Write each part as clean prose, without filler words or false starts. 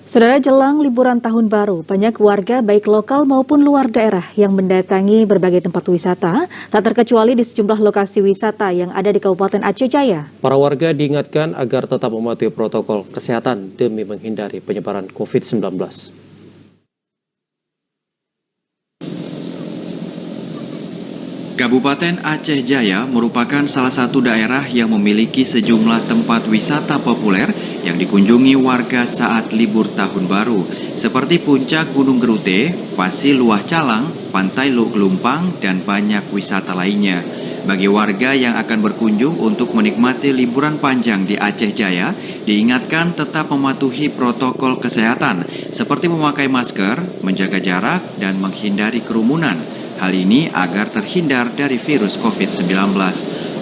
Saudara, jelang liburan tahun baru, banyak warga baik lokal maupun luar daerah yang mendatangi berbagai tempat wisata, tak terkecuali di sejumlah lokasi wisata yang ada di Kabupaten Aceh Jaya. Para warga diingatkan agar tetap mematuhi protokol kesehatan demi menghindari penyebaran COVID-19. Kabupaten Aceh Jaya merupakan salah satu daerah yang memiliki sejumlah tempat wisata populer yang dikunjungi warga saat libur tahun baru, seperti Puncak Gunung Gerute, Pasir Luah Calang, Pantai Luk Lumpang, dan banyak wisata lainnya. Bagi warga yang akan berkunjung untuk menikmati liburan panjang di Aceh Jaya, diingatkan tetap mematuhi protokol kesehatan, seperti memakai masker, menjaga jarak, dan menghindari kerumunan. Hal ini agar terhindar dari virus COVID-19.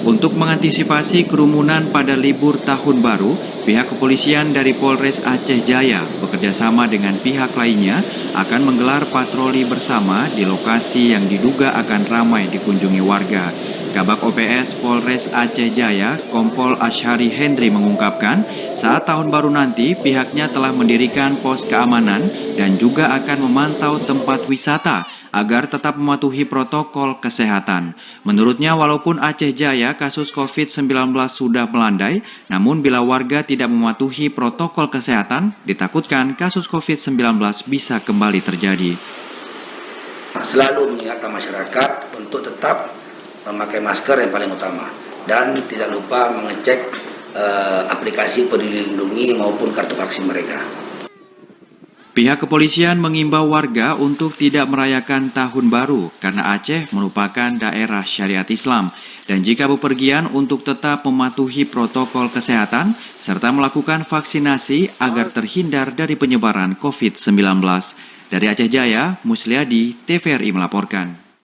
Untuk mengantisipasi kerumunan pada libur tahun baru, pihak kepolisian dari Polres Aceh Jaya bekerjasama dengan pihak lainnya akan menggelar patroli bersama di lokasi yang diduga akan ramai dikunjungi warga. Kabak OPS Polres Aceh Jaya, Kompol Ashari Hendri mengungkapkan, saat tahun baru nanti pihaknya telah mendirikan pos keamanan dan juga akan memantau tempat wisata agar tetap mematuhi protokol kesehatan. Menurutnya, walaupun Aceh Jaya kasus COVID-19 sudah melandai, namun bila warga tidak mematuhi protokol kesehatan, ditakutkan kasus COVID-19 bisa kembali terjadi. Selalu mengingatkan masyarakat untuk tetap memakai masker yang paling utama, dan tidak lupa mengecek aplikasi Peduli Lindungi maupun kartu vaksin mereka. Pihak kepolisian mengimbau warga untuk tidak merayakan tahun baru karena Aceh merupakan daerah syariat Islam, dan jika bepergian untuk tetap mematuhi protokol kesehatan serta melakukan vaksinasi agar terhindar dari penyebaran COVID-19. Dari Aceh Jaya, Musliadi, TVRI melaporkan.